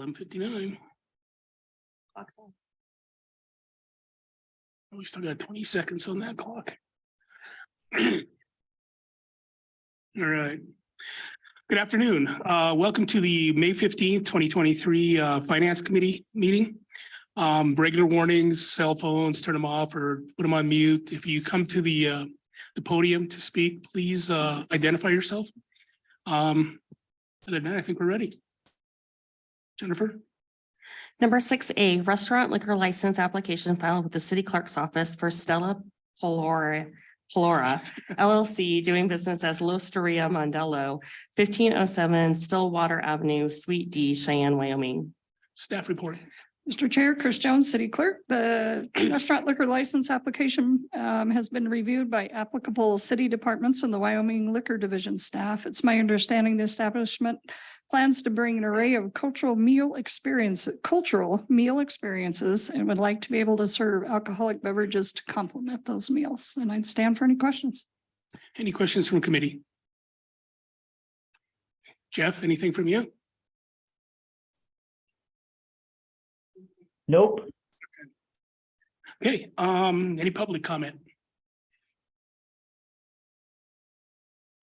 11:59. We still got 20 seconds on that clock. All right. Good afternoon. Welcome to the May 15th, 2023 Finance Committee meeting. Regular warnings, cell phones, turn them off or put them on mute. If you come to the podium to speak, please identify yourself. Other than that, I think we're ready. Jennifer? Number 6A, restaurant liquor license application filed with the city clerk's office for Stella Polora LLC doing business as L'Osteria Mondello, 1507 Stillwater Avenue, Suite D, Cheyenne, Wyoming. Staff report. Mr. Chair, Chris Jones, City Clerk, the restaurant liquor license application has been reviewed by applicable city departments and the Wyoming Liquor Division staff. It's my understanding the establishment plans to bring an array of cultural meal experiences and would like to be able to serve alcoholic beverages to complement those meals. And I'd stand for any questions. Any questions from committee? Jeff, anything from you? Nope. Okay, any public comment?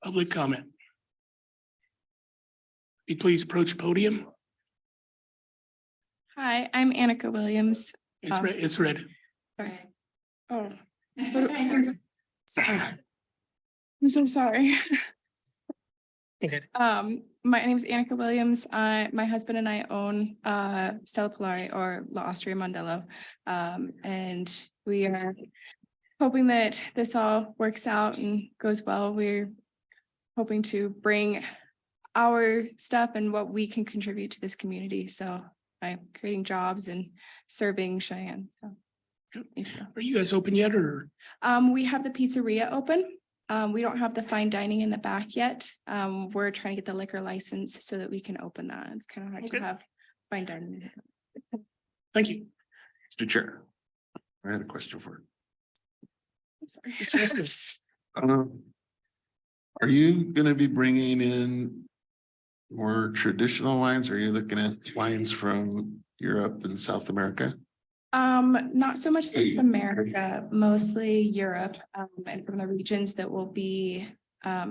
Public comment. Will you please approach the podium? Hi, I'm Annika Williams. It's red. It's red. Sorry. Oh. Sorry. I'm so sorry. Go ahead. My name is Annika Williams. My husband and I own Stella Polari or L'Osteria Mondello. And we are hoping that this all works out and goes well. We're hoping to bring our stuff and what we can contribute to this community. So by creating jobs and serving Cheyenne. So thank you. Are you guys open yet or? We have the pizzeria open. We don't have the fine dining in the back yet. We're trying to get the liquor license so that we can open that. It's kind of hard to have fine dining. Thank you. Mr. Chair, I had a question for I'm sorry. you. Are you going to be bringing in more traditional wines? Or are you looking at wines from Europe and South America? Not so much South America, mostly Europe, and from the regions that we'll be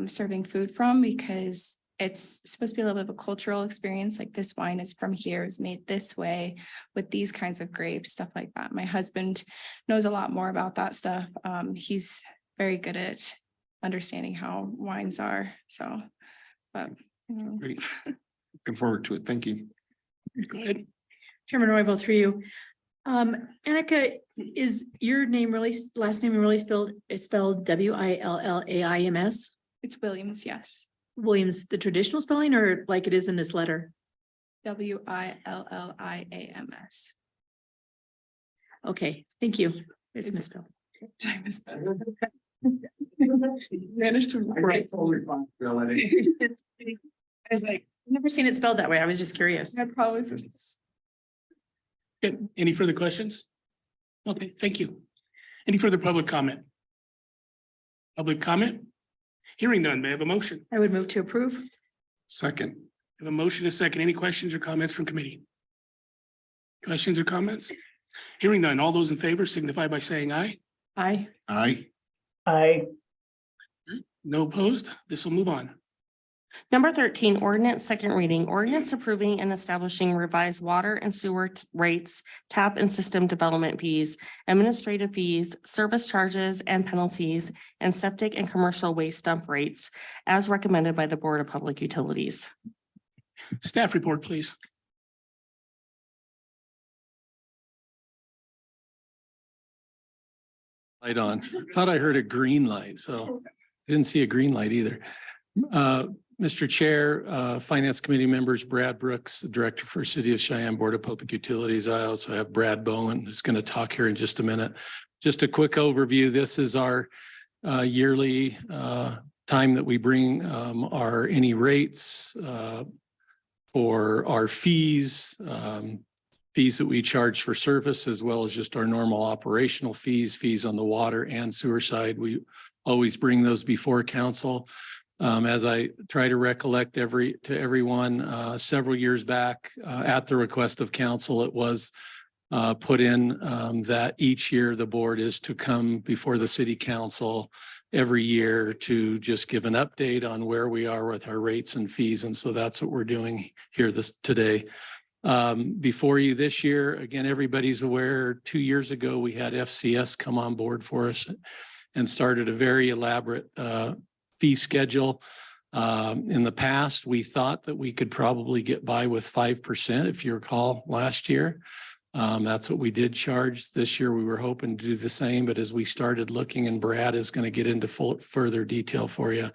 serving food from, because it's supposed to be a little bit of a cultural experience. Like this wine is from here, is made this way with these kinds of grapes, stuff like that. My husband knows a lot more about that stuff. He's very good at understanding how wines are. So, but Great. Looking forward to it. Thank you. Go ahead. Chairman Roybal, through you. Annika, is your name really, last name really spelled Willaims? it's Williams, yes. Williams, the traditional spelling or like it is in this letter? Williams. Okay, thank you. It's Is it- misspelled. Time is better. Managed to. I was like, I've never seen it spelled that way. I was just curious. I probably. Good. Any further questions? Okay, thank you. Any further public comment? Public comment? Hearing none, may I have a motion? I would move to approve. Second, I have a motion, a second. Any questions or comments from committee? Questions or comments? Hearing none. All those in favor signify by saying aye. Aye. aye. No opposed. This will move on. Number 13, ordinance, second reading, ordinance approving and establishing revised water and sewer rates, tap and system development fees, administrative fees, service charges and penalties, and septic and commercial waste dump rates as recommended by the Board of Public Utilities. Staff report, please. Light on. Thought I heard a green light, so didn't see a green light either. Mr. Chair, Finance Committee members, Brad Brooks, the Director for City of Cheyenne Board of Public Utilities. I also have Brad Bowen, who's going to talk here in just a minute. Just a quick overview. This is our yearly time that we bring any rates for our fees, fees that we charge for service, as well as just our normal operational fees on the water and sewer side. We always bring those before council. As I try to recollect to everyone, several years back, at the request of council, it was put in that each year the board is to come before the city council every year to just give an update on where we are with our rates and fees. And so that's what we're doing here today. Before you this year, again, everybody's aware, 2 years ago, we had FCS come on board for us and started a very elaborate fee schedule. In the past, we thought that we could probably get by with 5%, if you recall, last year. That's what we did charge. This year, we were hoping to do the same, but as we started looking, and Brad is going to get into further detail for you,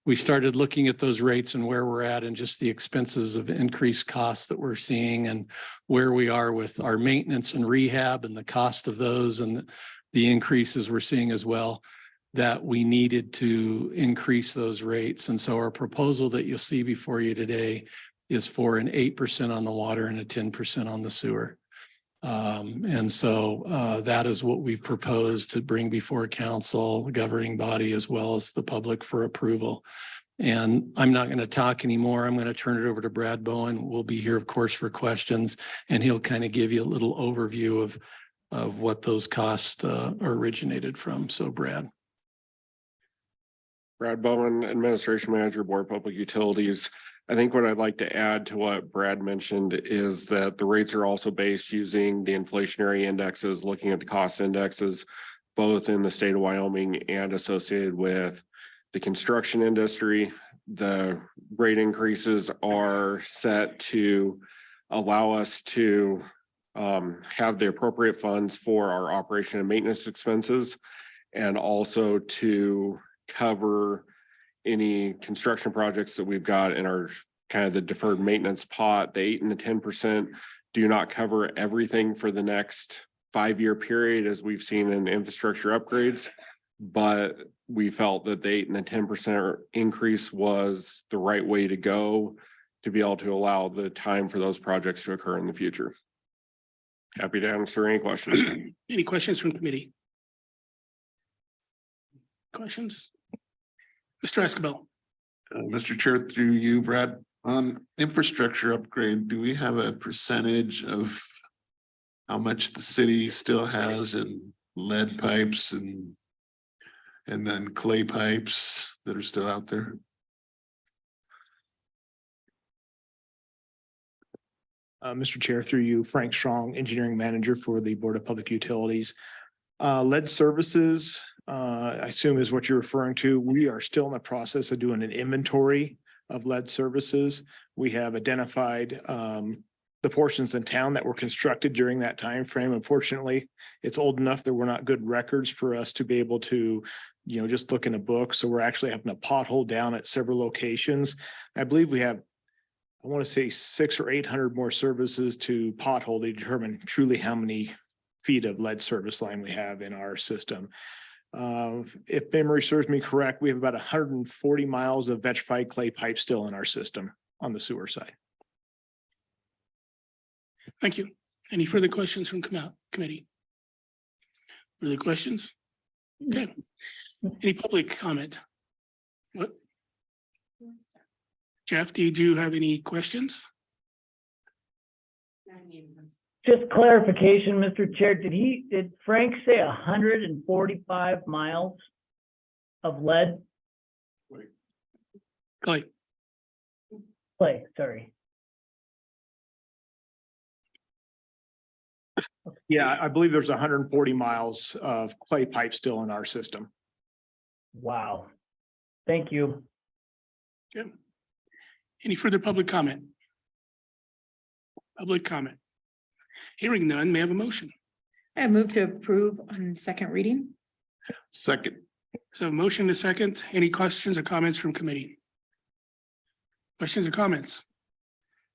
we started looking at those rates and where we're at and just the expenses of increased costs that we're seeing and where we are with our maintenance and rehab and the cost of those and the increases we're seeing as well, that we needed to increase those rates. And so our proposal that you'll see before you today is for an 8% on the water and a 10% on the sewer. And so that is what we've proposed to bring before council, the governing body, as well as the public for approval. And I'm not going to talk anymore. I'm going to turn it over to Brad Bowen. We'll be here, of course, for questions, and he'll kind of give you a little overview of what those costs are originated from. So Brad. Brad Bowen, Administration Manager, Board of Public Utilities. I think what I'd like to add to what Brad mentioned is that the rates are also based using the inflationary indexes, looking at the cost indexes, both in the state of Wyoming and associated with the construction industry. The rate increases are set to allow us to have the appropriate funds for our operation and maintenance expenses, and also to cover any construction projects that we've got in our kind of the deferred maintenance pot. The 8 and the 10% do not cover everything for the next 5-year period, as we've seen in infrastructure upgrades. But we felt that the 8 and the 10% increase was the right way to go to be able to allow the time for those projects to occur in the future. Happy to answer any questions. Any questions from committee? Questions? Mr. Escobar. Mr. Chair, through you, Brad, on infrastructure upgrade, do we have a percentage of how much the city still has in lead pipes and then clay pipes that are still out there? Mr. Chair, through you, Frank Strong, Engineering Manager for the Board of Public Utilities. Lead services, I assume is what you're referring to. We are still in the process of doing an inventory of lead services. We have identified the portions in town that were constructed during that time frame. Unfortunately, it's old enough that we're not good records for us to be able to, just look in a book. So we're actually having a pothole down at several locations. I believe we have, I want to say 600 or 800 more services to pothole to determine truly how many feet of lead service line we have in our system. If memory serves me correct, we have about 140 miles of vitrified clay pipe still in our system on the sewer side. Thank you. Any further questions from committee? Further questions? Okay. Any public comment? What? Jeff, did you have any questions? Just clarification, Mr. Chair, did Frank say 145 miles of lead? Clay. Clay, sorry. Yeah, I believe there's 140 miles of clay pipe still in our system. Wow. Thank you. Okay. Any further public comment? Public comment. Hearing none, may I have a motion? I move to approve on second reading. Second. So motion to second. Any questions or comments from committee? Questions or comments?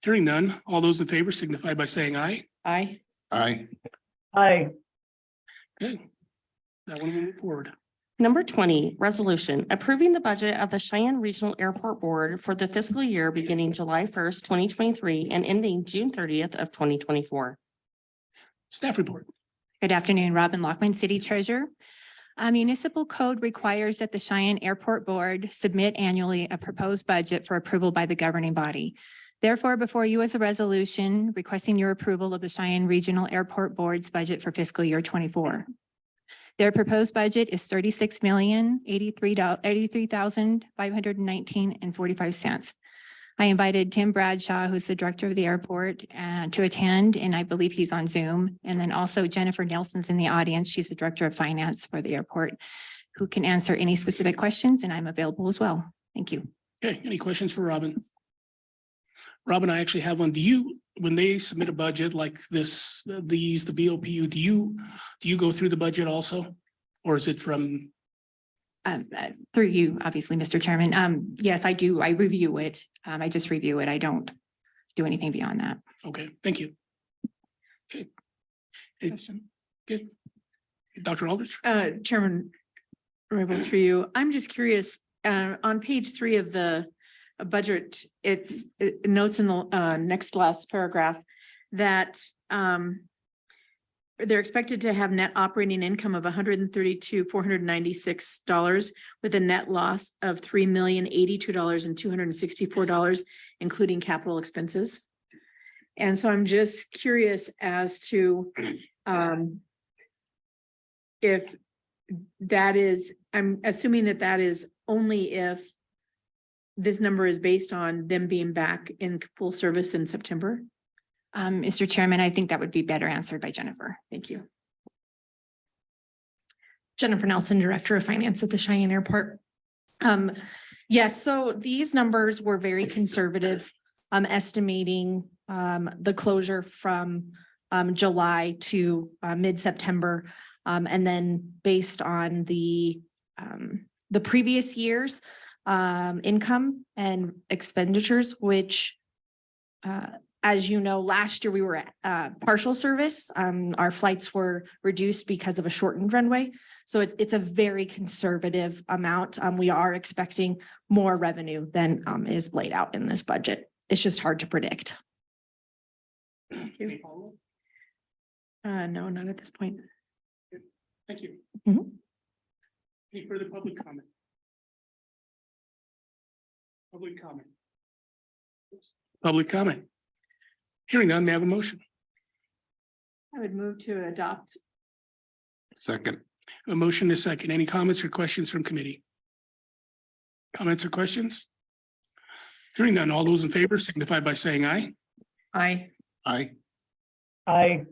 Hearing none, all those in favor signify by saying aye. Aye. Aye. Aye. Okay. That one will move forward. Number 20, resolution approving the budget of the Cheyenne Regional Airport Board for the fiscal year beginning July 1st, 2023 and ending June 30th of 2024. Staff report. Good afternoon, Robin Lockman, City Treasurer. A municipal code requires that the Cheyenne Airport Board submit annually a proposed budget for approval by the governing body. Therefore, before you is a resolution requesting your approval of the Cheyenne Regional Airport Board's budget for fiscal year 24. Their proposed budget is $36,083,519.45. I invited Tim Bradshaw, who's the director of the airport, to attend, and I believe he's on Zoom. And then also Jennifer Nelson's in the audience. She's the director of finance for the airport, who can answer any specific questions, and I'm available as well. Thank you. Okay, any questions for Robin? Robin, I actually have one. When they submit a budget like this, the BOPU, do you go through the budget also? Or is it from, Through you, obviously, Mr. Chairman. Yes, I do. I review it. I just review it. I don't do anything beyond that. okay, thank you. Okay. Good. Dr. Aldrich? Chairman Rabel, through you, I'm just curious, on page 3 of the budget, it notes in the next last paragraph that they're expected to have net operating income of $132,496 with a net loss of $3,082,264, including capital expenses. And so I'm just curious as to if that is, I'm assuming that that is only if this number is based on them being back in full service in September. Mr. Chairman, I think that would be better answered by Jennifer. Thank you. Jennifer Nelson, Director of Finance at the Cheyenne Airport. Yes, so these numbers were very conservative, estimating the closure from July to mid-September. And then based on the previous year's income and expenditures, which as you know, last year we were at partial service. Our flights were reduced because of a shortened runway. So it's a very conservative amount. We are expecting more revenue than is laid out in this budget. It's just hard to predict. Thank you. No, not at this point. Thank you. Mhm. Any further public comment? Public comment. Public comment. Hearing none, may I have a motion? I would move to adopt. Second. A motion is second. Any comments or questions from committee? Comments or questions? Hearing none, all those in favor signify by saying aye. Aye. Aye. I,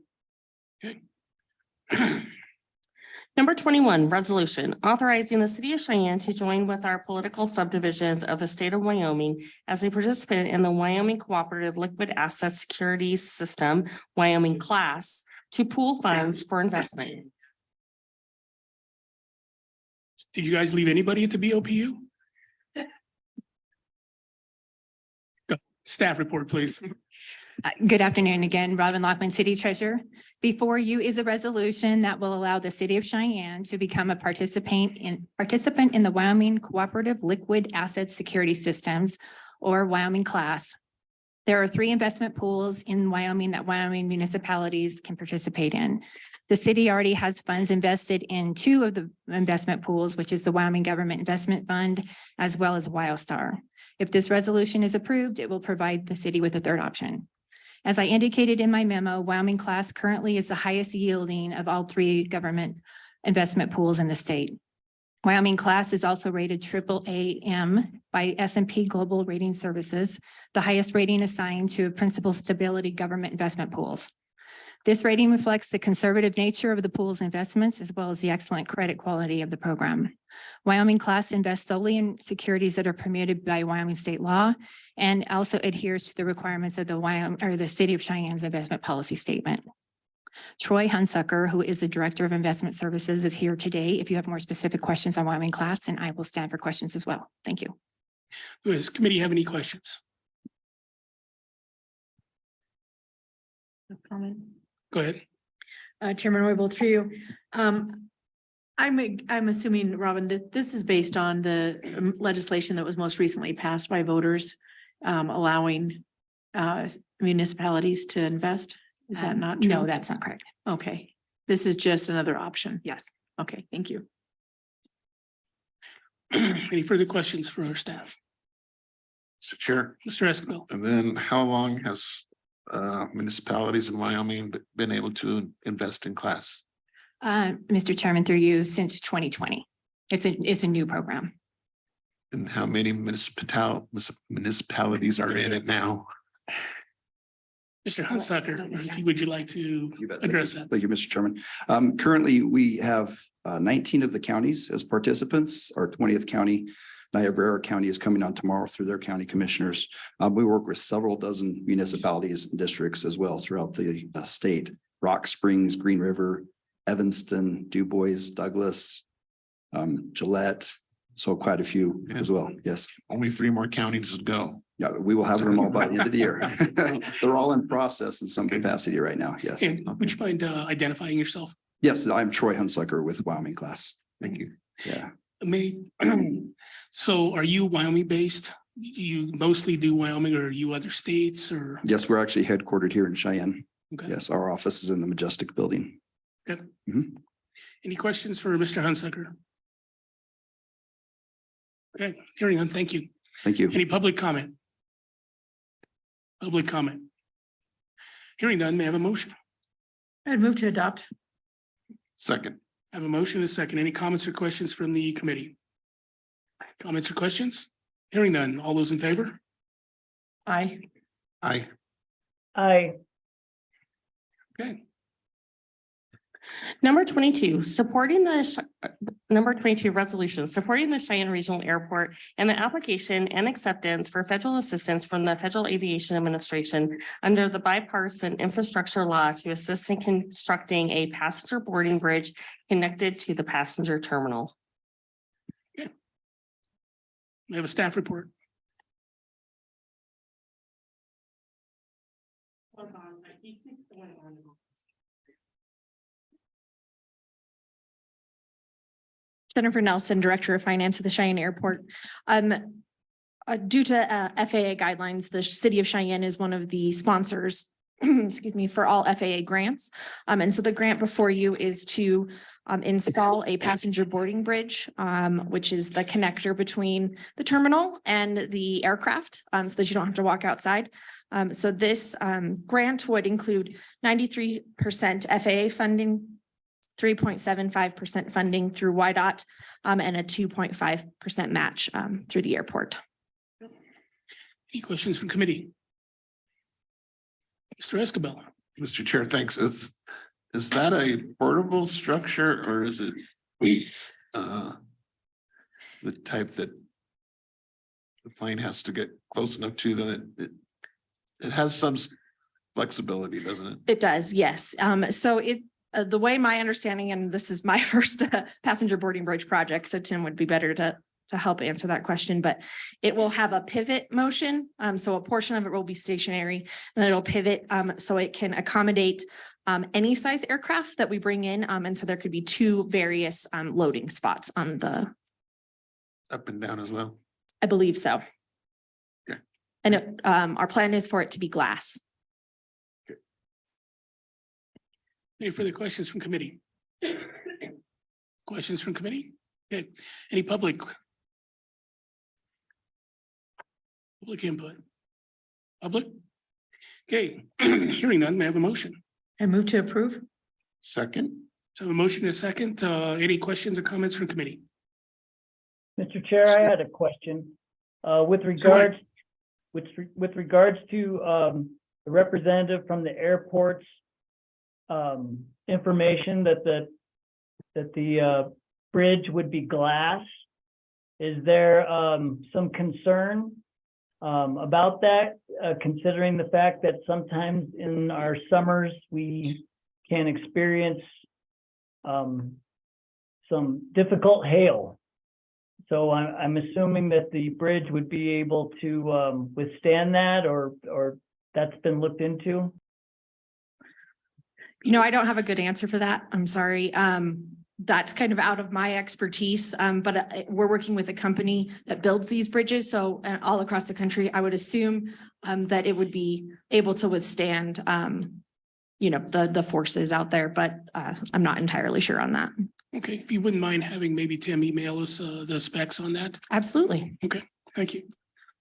Number 21, resolution authorizing the city of Cheyenne to join with our political subdivisions of the state of Wyoming as a participant in the Wyoming Cooperative Liquid Asset Securities System, Wyoming class, to pool funds for investment. Did you guys leave anybody at the BOPU? Go. Staff report, please. Good afternoon again, Robin Lockman, City Treasurer. Before you is a resolution that will allow the city of Cheyenne to become a participant in the Wyoming Cooperative Liquid Asset Security Systems, or Wyoming class. There are 3 investment pools in Wyoming that Wyoming municipalities can participate in. The city already has funds invested in 2 of the investment pools, which is the Wyoming Government Investment Fund, as well as WildStar. If this resolution is approved, it will provide the city with a 3rd option. As I indicated in my memo, Wyoming class currently is the highest yielding of all 3 government investment pools in the state. Wyoming class is also rated AAA-M by S&P Global Rating Services, the highest rating assigned to principal stability government investment pools. This rating reflects the conservative nature of the pool's investments, as well as the excellent credit quality of the program. Wyoming class invests solely in securities that are permitted by Wyoming state law and also adheres to the requirements of the city of Cheyenne's investment policy statement. Troy Hunsucker, who is the Director of Investment Services, is here today if you have more specific questions on Wyoming class, and I will stand for questions as well. Thank you. Does committee have any questions? No comment. Go ahead. Chairman Roybal, through you. I'm assuming, Robin, that this is based on the legislation that was most recently passed by voters, allowing municipalities to invest. Is that not true? No, that's not correct. Okay, this is just another option. Yes. Okay, thank you. Any further questions for our staff? Mr. Chair, Mr. Escabel? and then how long has municipalities in Wyoming been able to invest in class? Mr. Chairman, through you, since 2020. It's a new program. And how many municipalities are in it now? Mr. Hunsucker, would you like to You bet. address that? Thank you, Mr. Chairman. Currently, we have 19 of the counties as participants. Our 20th county, Niobrara County, is coming on tomorrow through their county commissioners. We work with several dozen municipalities and districts as well throughout the state. Rock Springs, Green River, Evanston, DuBois, Douglas, Gillette. So quite a few as well. Yes. Only 3 more counties to go. Yeah, we will have them all by the end of the year. They're all in process in some capacity right now. Yes. And would you mind identifying yourself? Yes, I'm Troy Hunsucker with Wyoming Class. Thank you. Yeah. So are you Wyoming based? Do you mostly do Wyoming, or are you other states, or? Yes, we're actually headquartered here in Cheyenne. Okay. Yes, our office is in the Majestic Building. Any questions for Mr. Hunsucker? Okay, hearing none, thank you. Thank you. Any public comment? Public comment? Hearing none, may I have a motion? I'd move to adopt. Second, I have a motion and a second. Any comments or questions from the committee? Comments or questions? Hearing none. All those in favor? Aye. aye. Aye. Okay. Number 22, number 22 resolution, supporting the Cheyenne Regional Airport and the application and acceptance for federal assistance from the Federal Aviation Administration under the bipartisan infrastructure law to assist in constructing a passenger boarding bridge connected to the passenger terminal. We have a staff report. Jennifer Nelson, Director of Finance at the Cheyenne Airport. Due to FAA guidelines, the city of Cheyenne is one of the sponsors, excuse me, for all FAA grants. And so the grant before you is to install a passenger boarding bridge, which is the connector between the terminal and the aircraft, so that you don't have to walk outside. So this grant would include 93% FAA funding, 3.75% funding through YDOT, and a 2.5% match through the airport. Any questions from committee? Mr. Escabel? Mr. Chair, thanks. Is that a portable structure, or is it the type that the plane has to get close enough to that it has some flexibility, doesn't it? It does, yes. So the way my understanding, and this is my first passenger boarding bridge project, so Tim would be better to help answer that question, but it will have a pivot motion. So a portion of it will be stationary, and it'll pivot so it can accommodate any size aircraft that we bring in. And so there could be 2 various loading spots on the. Up and down as well? I believe so. Okay. And our plan is for it to be glass. Any further questions from committee? Questions from committee? Okay, any public? Public input? Public? Okay, hearing none, may I have a motion? I move to approve. Second, So a motion is second. Any questions or comments from committee? Mr. Chair, I had a question. With regards to the representative from the airport's information that the bridge would be glass. Is there some concern about that, considering the fact that sometimes in our summers, we can experience some difficult hail? So I'm assuming that the bridge would be able to withstand that, or that's been looked into? You know, I don't have a good answer for that. I'm sorry. That's kind of out of my expertise, but we're working with a company that builds these bridges. So all across the country, I would assume that it would be able to withstand, you know, the forces out there, but I'm not entirely sure on that. Okay, if you wouldn't mind having maybe Tim email us the specs on that. Absolutely. Thank you.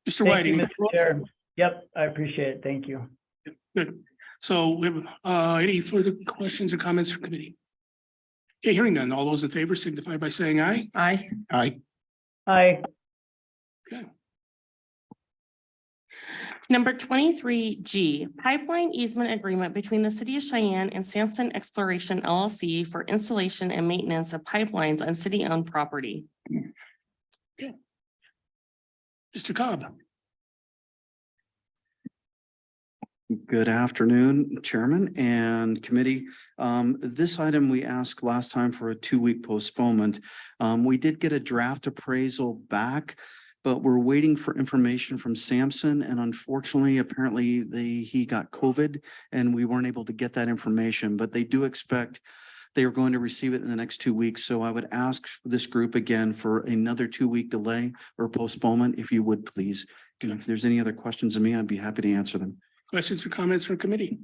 Mr. Thank White, you, any Mr. follow-ups? Chair. Yep, I appreciate it. Thank you. Good. So, we have, any further questions or comments from committee? Okay, hearing none. All those in favor signify by saying aye. Aye. Aye. Hi. Number 23G, pipeline easement agreement between the city of Cheyenne and Sampson Exploration LLC for installation and maintenance of pipelines on city-owned property. Mr. Cobb. Good afternoon, Chairman and Committee. This item we asked last time for a 2-week postponement. We did get a draft appraisal back, but we're waiting for information from Sampson, and unfortunately, apparently he got COVID and we weren't able to get that information, but they do expect they are going to receive it in the next 2 weeks. So I would ask this group again for another 2-week delay or postponement, if you would, please. And if there's any other questions of me, I'd be happy to answer them. Questions or comments from committee?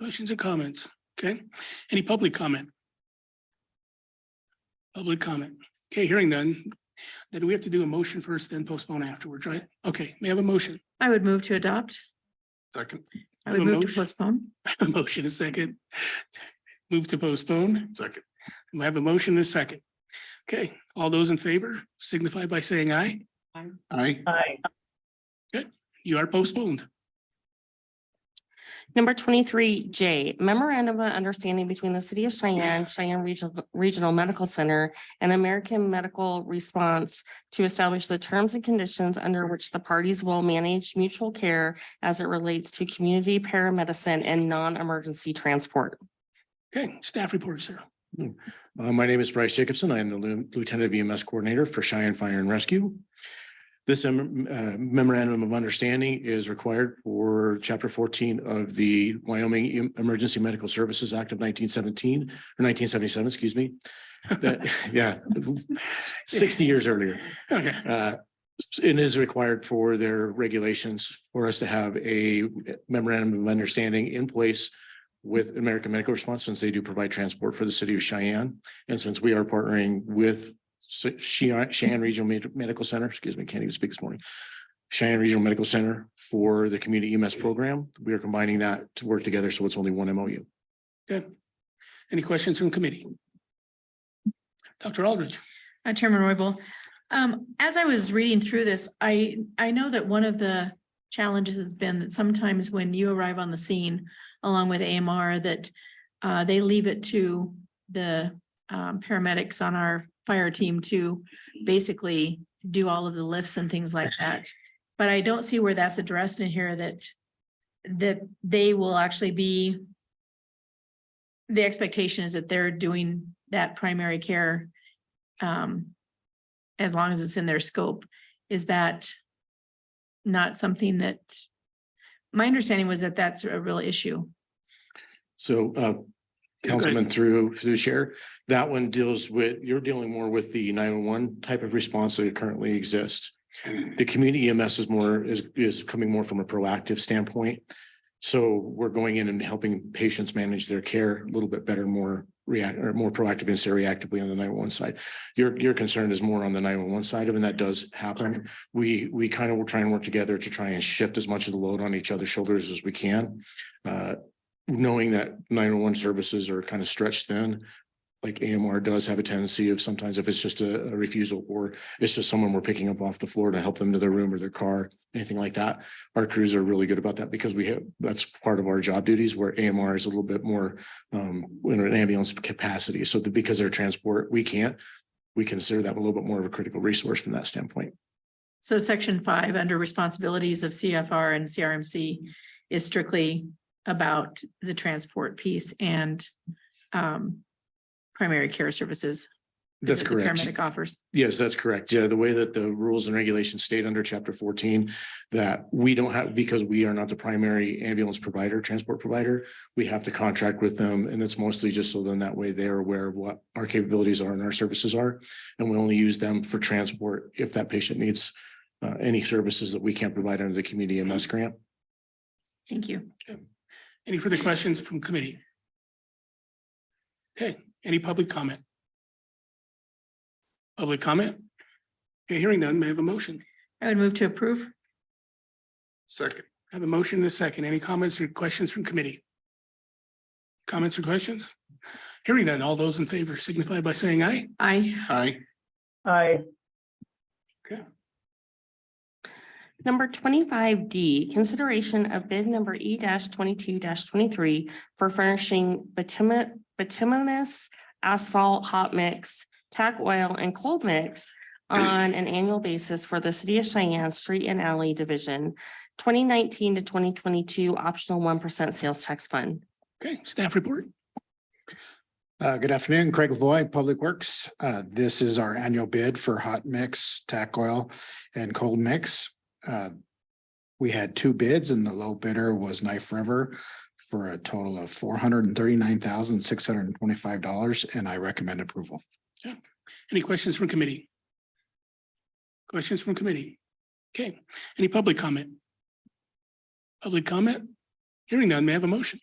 Questions or comments? Okay, any public comment? Public comment. Okay, hearing none. Then we have to do a motion first, then postpone afterwards, right? Okay, may I have a motion? I would move to adopt. Second, I would A move to motion? postpone. A motion, a second. Move to postpone. second, We have a motion and a second. Okay, all those in favor signify by saying aye. aye, Hi. Good, you are postponed. Number 23J, memorandum of understanding between the city of Cheyenne, Cheyenne Regional Medical Center, and American Medical Response to establish the terms and conditions under which the parties will manage mutual care as it relates to community paramedicine and non-emergency transport. Okay, staff report, sir. My name is Bryce Jacobson. I am the Lieutenant of EMS Coordinator for Cheyenne Fire and Rescue. This memorandum of understanding is required for Chapter 14 of the Wyoming Emergency Medical Services Act of 1917 or 1977, excuse me. That, yeah, 60 years earlier. Okay, It is required for their regulations for us to have a memorandum of understanding in place with American Medical Response, since they do provide transport for the city of Cheyenne. And since we are partnering with Cheyenne Regional Medical Center, excuse me, can't even speak this morning. Cheyenne Regional Medical Center for the community EMS program. We are combining that to work together, so it's only one MOU. good. Any questions from committee? Dr. Aldridge. Chairman Roybal, as I was reading through this, I know that one of the challenges has been that sometimes when you arrive on the scene along with AMR, that they leave it to the paramedics on our fire team to basically do all of the lifts and things like that. But I don't see where that's addressed in here, that they will actually be, the expectation is that they're doing that primary care as long as it's in their scope. Is that not something that, my understanding was that that's a real issue? So Councilman through the chair, that one deals with, you're dealing more with the 911 type of response that currently exists. The community EMS is coming more from a proactive standpoint. So we're going in and helping patients manage their care a little bit better, more proactive instead of reactively on the 911 side. Your concern is more on the 911 side of it, and that does happen. We kind of will try and work together to try and shift as much of the load on each other's shoulders as we can. Knowing that 911 services are kind of stretched thin, like AMR does have a tendency of sometimes if it's just a refusal or it's just someone we're picking up off the floor to help them to their room or their car, anything like that. Our crews are really good about that because that's part of our job duties, where AMR is a little bit more in an ambulance capacity. So because they're transport, we consider that a little bit more of a critical resource from that standpoint. So section 5 under responsibilities of CFR and CRMC is strictly about the transport piece and primary care services. That's that the correct. Paramedic offers. Yes, that's correct. Yeah, the way that the rules and regulations state under Chapter 14, that we don't have, because we are not the primary ambulance provider, transport provider, we have to contract with them. And it's mostly just so then that way they're aware of what our capabilities are and our services are. And we only use them for transport if that patient needs any services that we can't provide under the community EMS grant. Thank you. Any further questions from committee? Okay, Any public comment? Public comment? Okay, hearing none, may I have a motion? I would move to approve. Second. I have a motion and a second. Any comments or questions from committee? Comments or questions? Hearing none, all those in favor signify by saying aye. Aye. Aye. Aye. Number 25D, consideration of bid number E-22-23 for furnishing bituminous asphalt hot mix, tack oil and cold mix on an annual basis for the City of Cheyenne Street and Alley Division, 2019 to 2022 optional 1% sales tax fund. Okay, staff report. Good afternoon, Craig Lavoy, Public Works. This is our annual bid for hot mix, tack oil and cold mix. We had two bids and the low bidder was Knife River for a total of $439,625, and I recommend approval. Any questions from committee? Questions from committee? Okay, any public comment? Public comment? Hearing none, may I have a motion?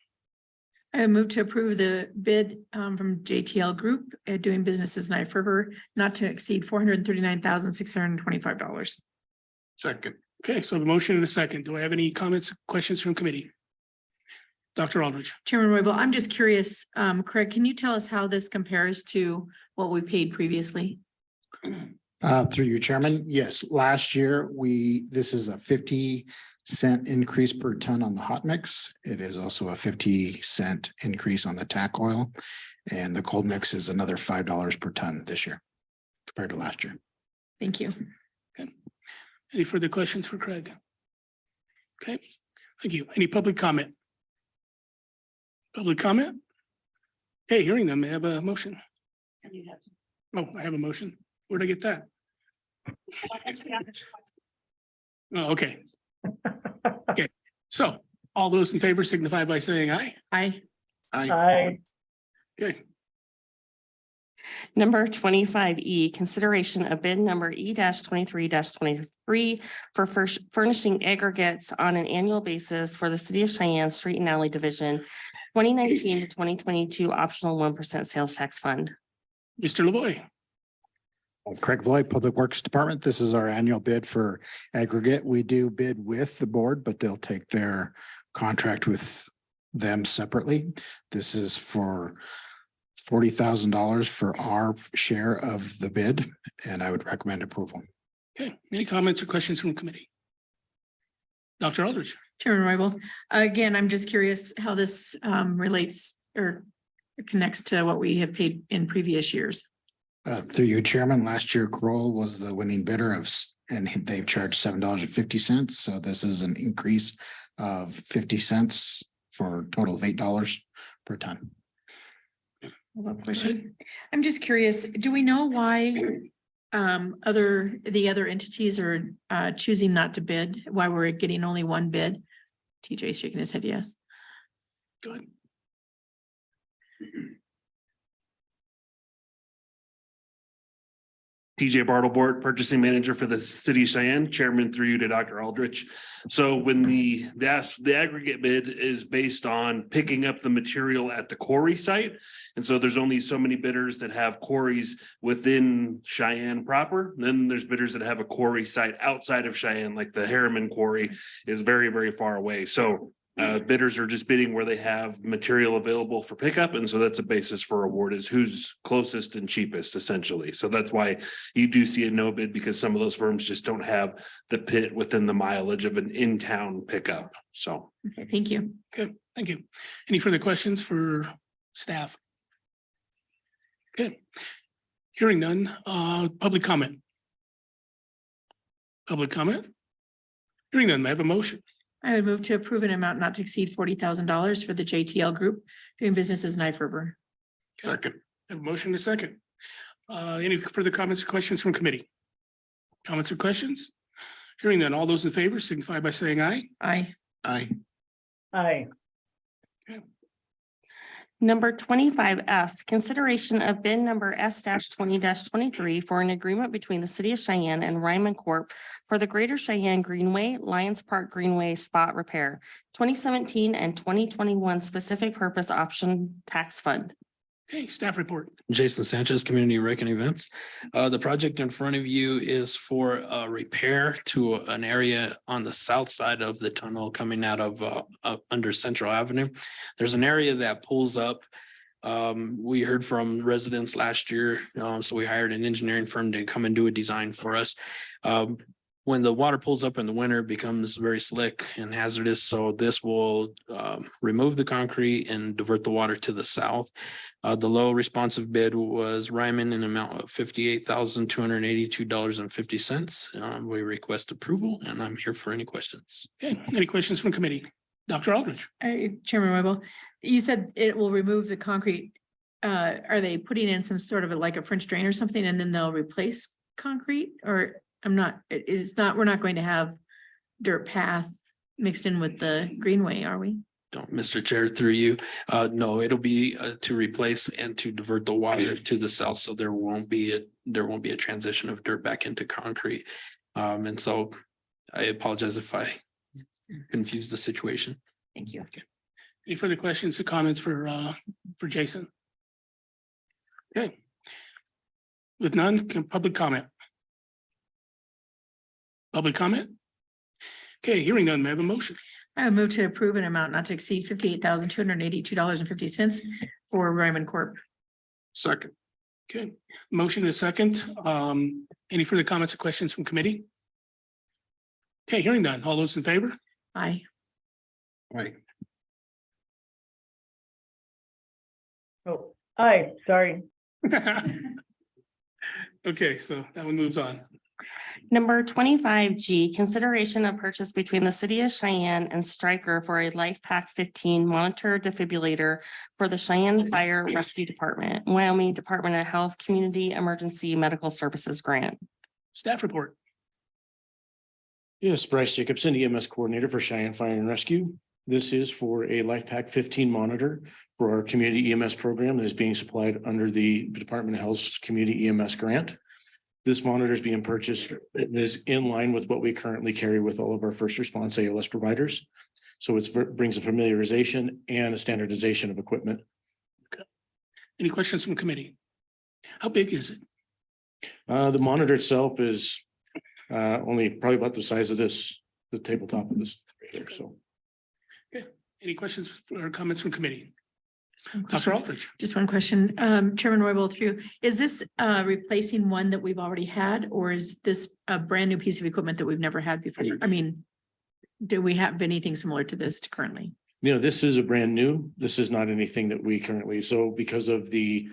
I would move to approve the bid from JTL Group doing business as Knife River, not to exceed $439,625. Second. Okay, so I have a motion and a second. Do I have any comments, questions from committee? Dr. Aldridge. Chairman Roybal, I'm just curious, Craig, can you tell us how this compares to what we paid previously? Through you, Chairman. Yes, last year, this is a 50-cent increase per ton on the hot mix. It is also a 50-cent increase on the tack oil. And the cold mix is another $5 per ton this year compared to last year. Thank you. Any further questions for Craig? Okay, thank you. Any public comment? Public comment? Okay, hearing them, may I have a motion? Oh, I have a motion. Where'd I get that? Oh, okay. Okay, so all those in favor signify by saying aye. Aye. Aye. Okay, Number 25E, consideration of bid number E-23-23 for furnishing aggregates on an annual basis for the City of Cheyenne Street and Alley Division, 2019 to 2022 optional 1% sales tax fund. Mr. LeBoy. Craig Lloyd, Public Works Department. This is our annual bid for aggregate. We do bid with the board, but they'll take their contract with them separately. This is for $40,000 for our share of the bid, and I would recommend approval. Okay, any comments or questions from committee? Dr. Aldridge. Chairman Roybal, again, I'm just curious how this relates or connects to what we have paid in previous years. Through you, Chairman, last year Kroll was the winning bidder and they've charged $7.50. So this is an increase of 50 cents for a total of $8 per ton. Question. I'm just curious, do we know why the other entities are choosing not to bid? Why we're getting only one bid? TJ's shaking his head yes. Go ahead. TJ Bartlebort, Purchasing Manager for the City of Cheyenne, Chairman through you to Dr. Aldrich. So when the aggregate bid is based on picking up the material at the quarry site. And so there's only so many bidders that have quarries within Cheyenne proper. Then there's bidders that have a quarry site outside of Cheyenne, like the Harriman Quarry is very, very far away. So bidders are just bidding where they have material available for pickup. And so that's a basis for award is who's closest and cheapest essentially. So that's why you do see a no bid because some of those firms just don't have the pit within the mileage of an in-town pickup. So. Okay, thank you. Okay, thank you. Any further questions for staff? Okay, hearing none, public comment. Public comment? Hearing none, may I have a motion? I would move to approve an amount not to exceed $40,000 for the JTL Group doing business as Knife River. Second. I have a motion and a second. Any further comments or questions from committee? Comments or questions? Hearing none, all those in favor signify by saying aye. Aye. Aye. Aye. Number 25F, consideration of bid number S-20-23 for an agreement between the City of Cheyenne and Ryman Corp. for the Greater Cheyenne Greenway, Lions Park Greenway Spot Repair, 2017 and 2021 Specific Purpose Option Tax Fund. Okay, staff report. Jason Sanchez, Community Rec and Events. The project in front of you is for a repair to an area on the south side of the tunnel coming out of under Central Avenue. There's an area that pulls up. We heard from residents last year, so we hired an engineering firm to come and do a design for us. When the water pulls up in the winter, it becomes very slick and hazardous. So this will remove the concrete and divert the water to the south. The low responsive bid was Ryman in amount of $58,282.50. We request approval and I'm here for any questions. Okay, any questions from committee? Dr. Aldrich. Chairman Weibel, you said it will remove the concrete. Are they putting in some sort of like a French drain or something and then they'll replace concrete? Or I'm not, it's not, we're not going to have dirt path mixed in with the greenway, are we? Don't, Mr. Chair, through you. No, it'll be to replace and to divert the water to the south. So there won't be a transition of dirt back into concrete. And so I apologize if I confused the situation. Thank you. Any further questions or comments for Jason? Okay. With none, public comment? Public comment? Okay, hearing none, may I have a motion? I would move to approve an amount not to exceed $58,282.50 for Ryman Corp. Second. Okay, motion is second. Any further comments or questions from committee? Okay, hearing none. All those in favor? Aye. Right. Oh, aye, sorry. Okay, so that one moves on. Number 25G, consideration of purchase between the city of Cheyenne and Stryker for a Life Pack 15 monitor defibrillator for the Cheyenne Fire Rescue Department, Wyoming Department of Health Community Emergency Medical Services Grant. Staff report. Yes, Bryce Jacobson, EMS Coordinator for Cheyenne Fire and Rescue. This is for a Life Pack 15 monitor for our community EMS program that is being supplied under the Department of Health's Community EMS Grant. This monitor is being purchased. It is in line with what we currently carry with all of our first response ALS providers. So it brings a familiarization and a standardization of equipment. Okay. Any questions from committee? How big is it? The monitor itself is only probably about the size of this, the tabletop of this right here. So. Okay. Any questions or comments from committee? Dr. Aldrich. Just one question, Chairman Roybal, through you. Is this replacing one that we've already had, or is this a brand new piece of equipment that we've never had before? I mean, do we have anything similar to this currently? You know, this is a brand new, this is not anything that we currently, so because of the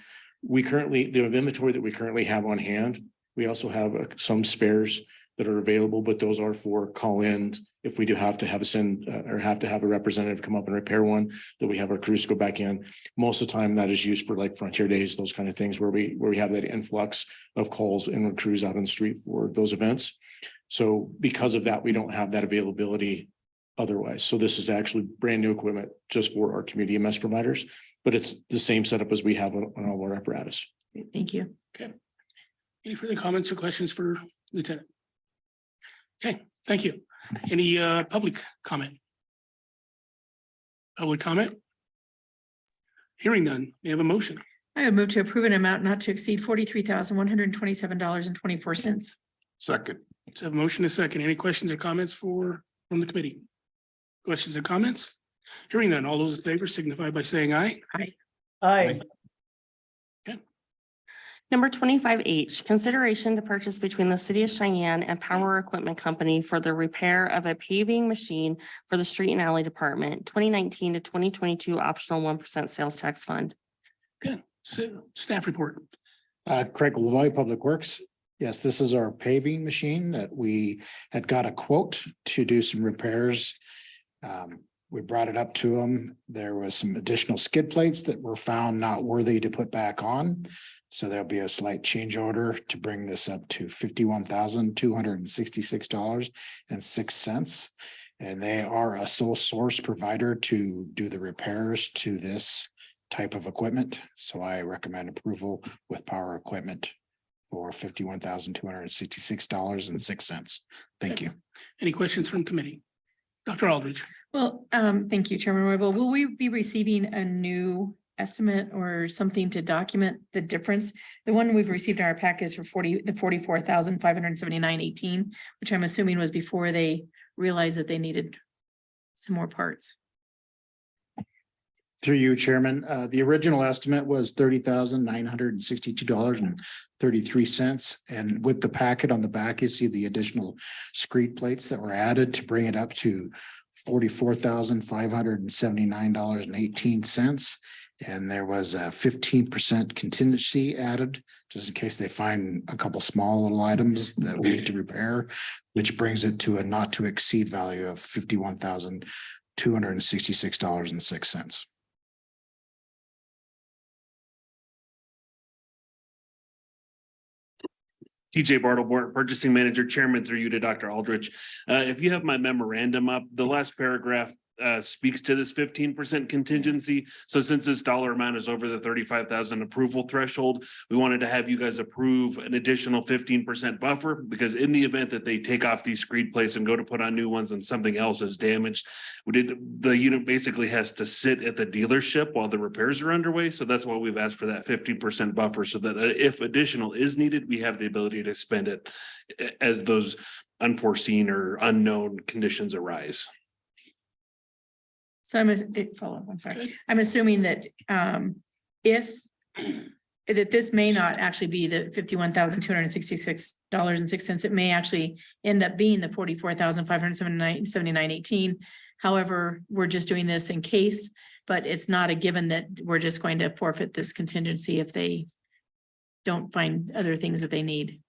inventory that we currently have on hand, we also have some spares that are available, but those are for call-ins. If we do have to have a representative come up and repair one, that we have our crews go back in. Most of the time that is used for like Frontier Days, those kind of things where we have that influx of calls and crews out on the street for those events. So because of that, we don't have that availability otherwise. So this is actually brand new equipment just for our community EMS providers, but it's the same setup as we have on all our apparatus. Thank you. Okay. Any further comments or questions for Lieutenant? Okay, thank you. Any public comment? Public comment? Hearing none, may I have a motion? I would move to approve an amount not to exceed $43,127.24. Second. Let's have a motion a second. Any questions or comments from the committee? Questions or comments? Hearing none, all those in favor signify by saying aye. Aye. Aye. Number 25H, consideration to purchase between the city of Cheyenne and Power Equipment Company for the repair of a paving machine for the street and alley department, 2019 to 2022 optional 1% sales tax fund. Okay, so staff report. Craig Lavoy, Public Works. Yes, this is our paving machine that we had got a quote to do some repairs. We brought it up to them. There was some additional skid plates that were found not worthy to put back on. So there'll be a slight change order to bring this up to $51,266.06. And they are a sole source provider to do the repairs to this type of equipment. So I recommend approval with Power Equipment for $51,266.06. Thank you. Any questions from committee? Dr. Aldrich. Well, thank you, Chairman Roybal. Will we be receiving a new estimate or something to document the difference? The one we've received in our packet is for 44,579.18, which I'm assuming was before they realized that they needed some more parts. Through you, Chairman, the original estimate was $30,962.33. And with the packet on the back, you see the additional screed plates that were added to bring it up to $44,579.18. And there was a 15% contingency added, just in case they find a couple small little items that we need to repair, which brings it to a not to exceed value of $51,266.06. TJ Bartlebort, Purchasing Manager, Chairman, through you to Dr. Aldrich. If you have my memorandum up, the last paragraph speaks to this 15% contingency. So since this dollar amount is over the 35,000 approval threshold, we wanted to have you guys approve an additional 15% buffer, because in the event that they take off these screed plates and go to put on new ones and something else is damaged, the unit basically has to sit at the dealership while the repairs are underway. So that's why we've asked for that 50% buffer, so that if additional is needed, we have the ability to spend it as those unforeseen or unknown conditions arise. So I'm sorry. I'm assuming that if that this may not actually be the $51,266.06. It may actually end up being the $44,579.18. However, we're just doing this in case, but it's not a given that we're just going to forfeit this contingency if they don't find other things that they need.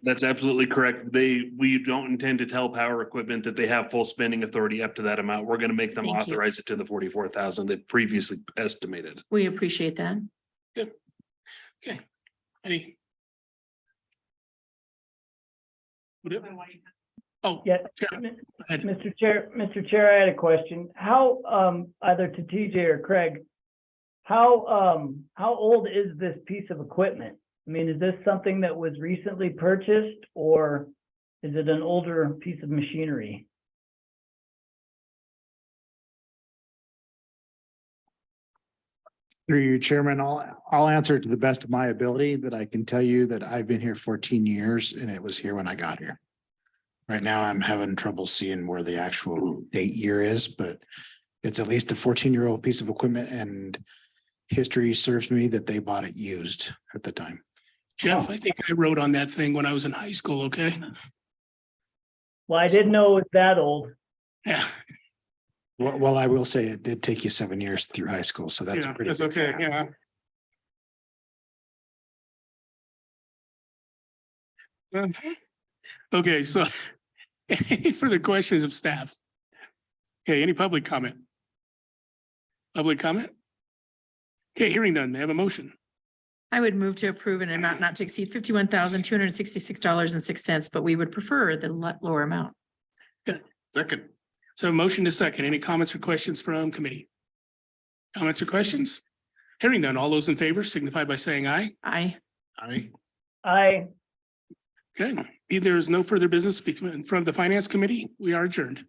That's absolutely correct. We don't intend to tell Power Equipment that they have full spending authority up to that amount. We're going to make them Thank you. authorize it to the 44,000 they previously estimated. We appreciate that. Good. Okay. Any? Oh, Yeah, Chair, ahead. Mr. Chair, I had a question. How, either to TJ or Craig, how old is this piece of equipment? I mean, is this something that was recently purchased, or is it an older piece of machinery? Through you, Chairman, I'll answer it to the best of my ability, but I can tell you that I've been here 14 years and it was here when I got here. Right now, I'm having trouble seeing where the actual date year is, but it's at least a 14-year-old piece of equipment, and history serves me that they bought it used at the time. Jeff, I think I wrote on that thing when I was in high school, okay? Well, I didn't know it was that old. Yeah. Well, I will say it did take you 7 years through high school, so that's Yeah, pretty. that's good. okay, yeah. Okay, so any further questions of staff? Okay, any public comment? Public comment? Okay, hearing none, may I have a motion? I would move to approve an amount not to exceed $51,266.06, but we would prefer the lower amount. Second. So motion to second. Any comments or questions from committee? Comments or questions? Hearing none, all those in favor signify by saying aye. Aye. Aye. I Okay, if there is no further business in front of the finance committee, we are adjourned.